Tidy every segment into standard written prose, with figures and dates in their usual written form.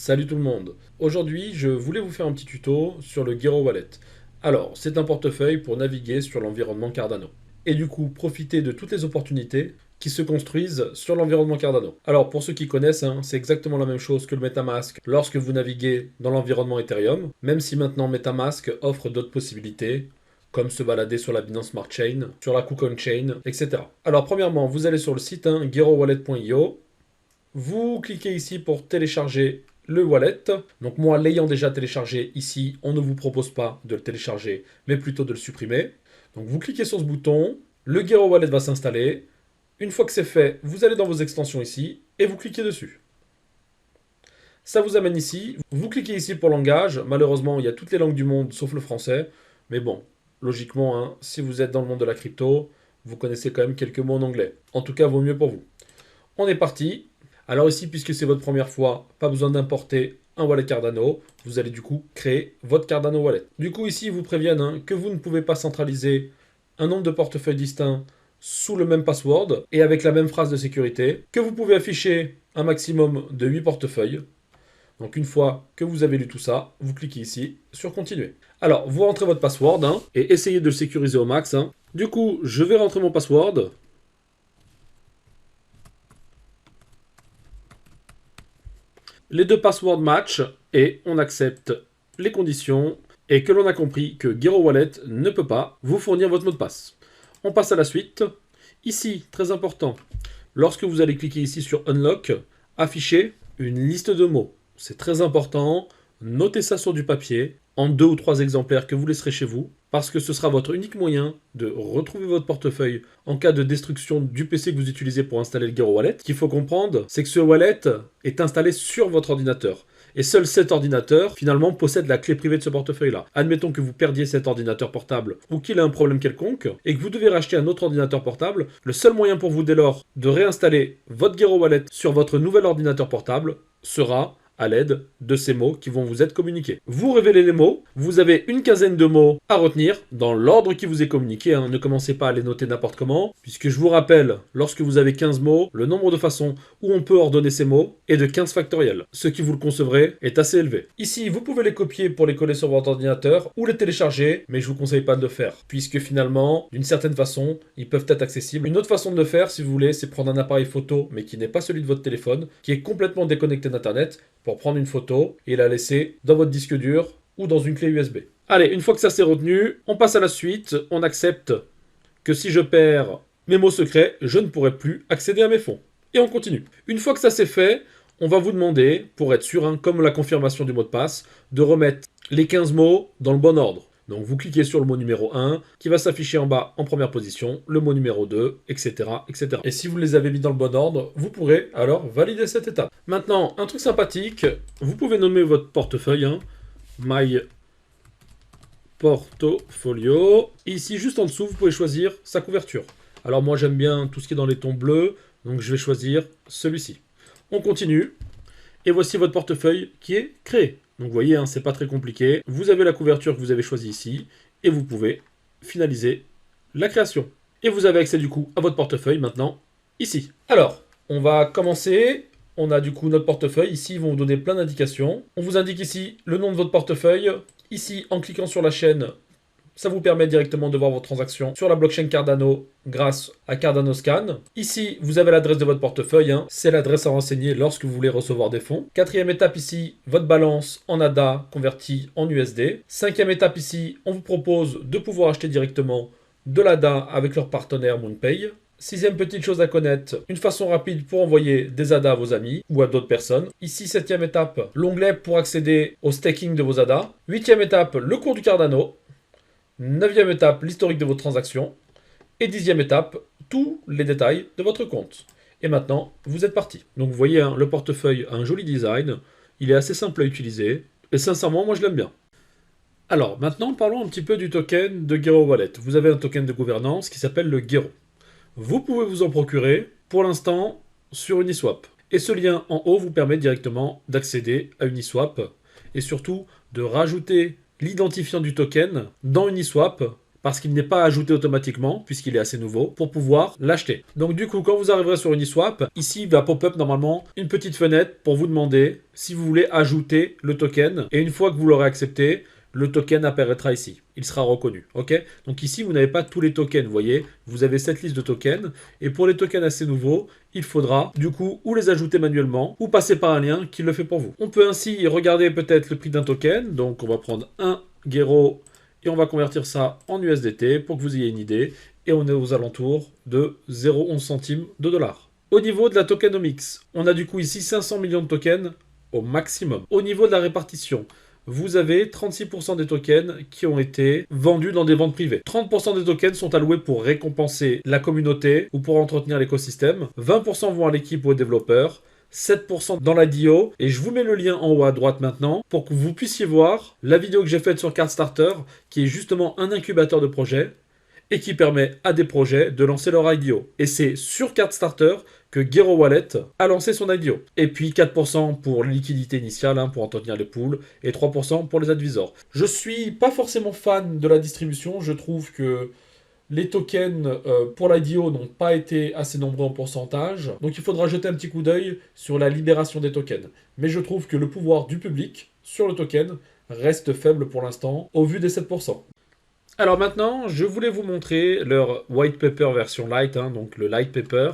Salut tout le monde. Aujourd'hui, je voulais vous faire un petit tuto sur le Gero Wallet. Alors, c'est un portefeuille pour naviguer sur l'environnement Cardano. Et du coup, profiter de toutes les opportunités qui se construisent sur l'environnement Cardano. Alors, pour ceux qui connaissent, c'est exactement la même chose que le MetaMask lorsque vous naviguez dans l'environnement Ethereum, même si maintenant MetaMask offre d'autres possibilités, comme se balader sur la Binance Smart Chain, sur la KuCoin Chain, etc. Alors, premièrement, vous allez sur le site gerowallet.io. Vous cliquez ici pour télécharger le wallet. Donc moi, l'ayant déjà téléchargé ici, on ne vous propose pas de le télécharger, mais plutôt de le supprimer. Donc vous cliquez sur ce bouton, le Gero Wallet va s'installer. Une fois que c'est fait, vous allez dans vos extensions ici et vous cliquez dessus. Ça vous amène ici. Vous cliquez ici pour langage. Malheureusement, il y a toutes les langues du monde sauf le français. Mais bon, logiquement, si vous êtes dans le monde de la crypto, vous connaissez quand même quelques mots en anglais. En tout cas, vaut mieux pour vous. On est parti. Alors ici, puisque c'est votre première fois, pas besoin d'importer un wallet Cardano. Vous allez du coup créer votre Cardano Wallet. Du coup, ici, ils vous préviennent que vous ne pouvez pas centraliser un nombre de portefeuilles distincts sous le même password et avec la même phrase de sécurité, que vous pouvez afficher un maximum de 8 portefeuilles. Donc une fois que vous avez lu tout ça, vous cliquez ici sur continuer. Alors, vous rentrez votre password et essayez de le sécuriser au max. Du coup, je vais rentrer mon password. Les deux passwords match et on accepte les conditions et que l'on a compris que Gero Wallet ne peut pas vous fournir votre mot de passe. On passe à la suite. Ici, très important, lorsque vous allez cliquer ici sur Unlock, affichez une liste de mots. C'est très important, notez ça sur du papier, en 2 ou 3 exemplaires que vous laisserez chez vous, parce que ce sera votre unique moyen de retrouver votre portefeuille en cas de destruction du PC que vous utilisez pour installer le Gero Wallet. Ce qu'il faut comprendre, c'est que ce wallet est installé sur votre ordinateur. Et seul cet ordinateur, finalement, possède la clé privée de ce portefeuille-là. Admettons que vous perdiez cet ordinateur portable ou qu'il ait un problème quelconque et que vous devez racheter un autre ordinateur portable, le seul moyen pour vous dès lors de réinstaller votre Gero Wallet sur votre nouvel ordinateur portable sera à l'aide de ces mots qui vont vous être communiqués. Vous révélez les mots, vous avez une quinzaine de mots à retenir dans l'ordre qui vous est communiqué. Ne commencez pas à les noter n'importe comment, puisque je vous rappelle, lorsque vous avez 15 mots, le nombre de façons où on peut ordonner ces mots est de 15 factoriel. Ce qui vous le concevrez est assez élevé. Ici, vous pouvez les copier pour les coller sur votre ordinateur ou les télécharger, mais je vous conseille pas de le faire, puisque finalement, d'une certaine façon, ils peuvent être accessibles. Une autre façon de le faire, si vous voulez, c'est prendre un appareil photo, mais qui n'est pas celui de votre téléphone, qui est complètement déconnecté d'Internet, pour prendre une photo et la laisser dans votre disque dur ou dans une clé USB. Allez, une fois que ça s'est retenu, on passe à la suite. On accepte que si je perds mes mots secrets, je ne pourrai plus accéder à mes fonds. Et on continue. Une fois que ça c'est fait, on va vous demander, pour être sûr, comme la confirmation du mot de passe, de remettre les 15 mots dans le bon ordre. Donc vous cliquez sur le mot numéro 1 qui va s'afficher en bas en première position, le mot numéro 2, etc., etc. Et si vous les avez mis dans le bon ordre, vous pourrez alors valider cette étape. Maintenant, un truc sympathique, vous pouvez nommer votre portefeuille, My Portfolio. Et ici, juste en dessous, vous pouvez choisir sa couverture. Alors moi, j'aime bien tout ce qui est dans les tons bleus, donc je vais choisir celui-ci. On continue, et voici votre portefeuille qui est créé. Donc vous voyez, c'est pas très compliqué. Vous avez la couverture que vous avez choisie ici, et vous pouvez finaliser la création. Et vous avez accès du coup à votre portefeuille maintenant, ici. Alors, on va commencer. On a du coup notre portefeuille. Ici, ils vont vous donner plein d'indications. On vous indique ici le nom de votre portefeuille. Ici, en cliquant sur la chaîne, ça vous permet directement de voir vos transactions sur la blockchain Cardano grâce à Cardano Scan. Ici, vous avez l'adresse de votre portefeuille. C'est l'adresse à renseigner lorsque vous voulez recevoir des fonds. Quatrième étape ici, votre balance en ADA convertie en USD. Cinquième étape ici, on vous propose de pouvoir acheter directement de l'ADA avec leur partenaire MoonPay. Sixième petite chose à connaître, une façon rapide pour envoyer des ADA à vos amis ou à d'autres personnes. Ici, septième étape, l'onglet pour accéder au staking de vos ADA. Huitième étape, le cours du Cardano. Neuvième étape, l'historique de vos transactions. Et dixième étape, tous les détails de votre compte. Et maintenant, vous êtes parti. Donc vous voyez, le portefeuille a un joli design. Il est assez simple à utiliser. Et sincèrement, moi je l'aime bien. Alors maintenant, parlons un petit peu du token de Gero Wallet. Vous avez un token de gouvernance qui s'appelle le Gero. Vous pouvez vous en procurer, pour l'instant, sur Uniswap. Et ce lien en haut vous permet directement d'accéder à Uniswap et surtout de rajouter l'identifiant du token dans Uniswap parce qu'il n'est pas ajouté automatiquement, puisqu'il est assez nouveau, pour pouvoir l'acheter. Donc du coup, quand vous arriverez sur Uniswap, ici il va pop-up normalement une petite fenêtre pour vous demander si vous voulez ajouter le token. Et une fois que vous l'aurez accepté, le token apparaîtra ici. Il sera reconnu. Ok. Donc ici, vous n'avez pas tous les tokens. Vous voyez, vous avez cette liste de tokens. Et pour les tokens assez nouveaux, il faudra du coup ou les ajouter manuellement ou passer par un lien qui le fait pour vous. On peut ainsi regarder peut-être le prix d'un token. Donc on va prendre un Gero et on va convertir ça en USDT pour que vous ayez une idée. Et on est aux alentours de 0,11 centimes de dollars. Au niveau de la tokenomics, on a du coup ici 500 millions de tokens au maximum. Au niveau de la répartition, vous avez 36% des tokens qui ont été vendus dans des ventes privées. 30% des tokens sont alloués pour récompenser la communauté ou pour entretenir l'écosystème. 20% vont à l'équipe ou aux développeurs. 7% dans la DIO. Et je vous mets le lien en haut à droite maintenant pour que vous puissiez voir la vidéo que j'ai faite sur Cardstarter, qui est justement un incubateur de projets et qui permet à des projets de lancer leur IDO. Et c'est sur Cardstarter que Gero Wallet a lancé son IDO. Et puis 4% pour les liquidités initiales, pour entretenir les pools, et 3% pour les advisors. Je suis pas forcément fan de la distribution, je trouve que les tokens pour l'IDO n'ont pas été assez nombreux en pourcentage, donc il faudra jeter un petit coup d'œil sur la libération des tokens. Mais je trouve que le pouvoir du public sur le token reste faible pour l'instant, au vu des 7%. Alors maintenant, je voulais vous montrer leur white paper version light, donc le light paper.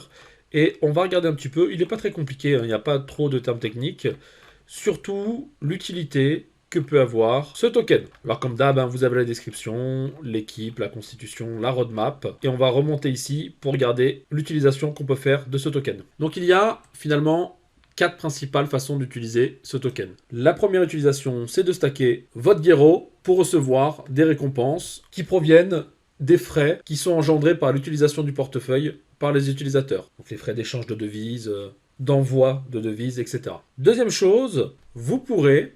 Et on va regarder un petit peu, il n'est pas très compliqué, il n'y a pas trop de termes techniques. Surtout l'utilité que peut avoir ce token. Alors comme d'hab, vous avez la description, l'équipe, la constitution, la roadmap. Et on va remonter ici pour regarder l'utilisation qu'on peut faire de ce token. Donc il y a finalement 4 principales façons d'utiliser ce token. La première utilisation, c'est de stacker votre Gero pour recevoir des récompenses qui proviennent des frais qui sont engendrés par l'utilisation du portefeuille par les utilisateurs. Donc les frais d'échange de devises, d'envoi de devises, etc. Deuxième chose, vous pourrez,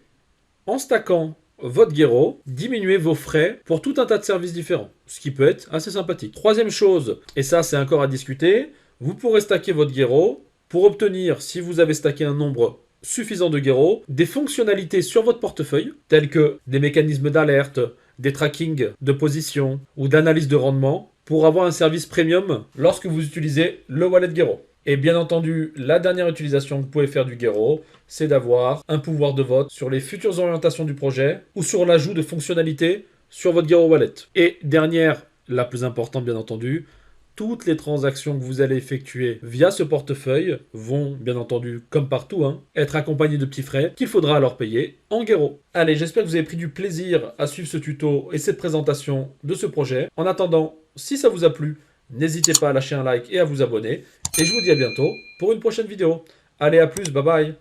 en stackant votre Gero, diminuer vos frais pour tout un tas de services différents, ce qui peut être assez sympathique. Troisième chose, et ça c'est encore à discuter, vous pourrez stacker votre Gero pour obtenir, si vous avez stacké un nombre suffisant de Gero, des fonctionnalités sur votre portefeuille, telles que des mécanismes d'alerte, des trackings de position ou d'analyse de rendement, pour avoir un service premium lorsque vous utilisez le wallet Gero. Et bien entendu, la dernière utilisation que vous pouvez faire du Gero, c'est d'avoir un pouvoir de vote sur les futures orientations du projet ou sur l'ajout de fonctionnalités sur votre Gero Wallet. Et dernière, la plus importante bien entendu, toutes les transactions que vous allez effectuer via ce portefeuille vont, bien entendu, comme partout, être accompagnées de petits frais qu'il faudra alors payer en Gero. Allez, j'espère que vous avez pris du plaisir à suivre ce tuto et cette présentation de ce projet. En attendant, si ça vous a plu, n'hésitez pas à lâcher un like et à vous abonner. Et je vous dis à bientôt pour une prochaine vidéo. Allez, à plus, bye bye.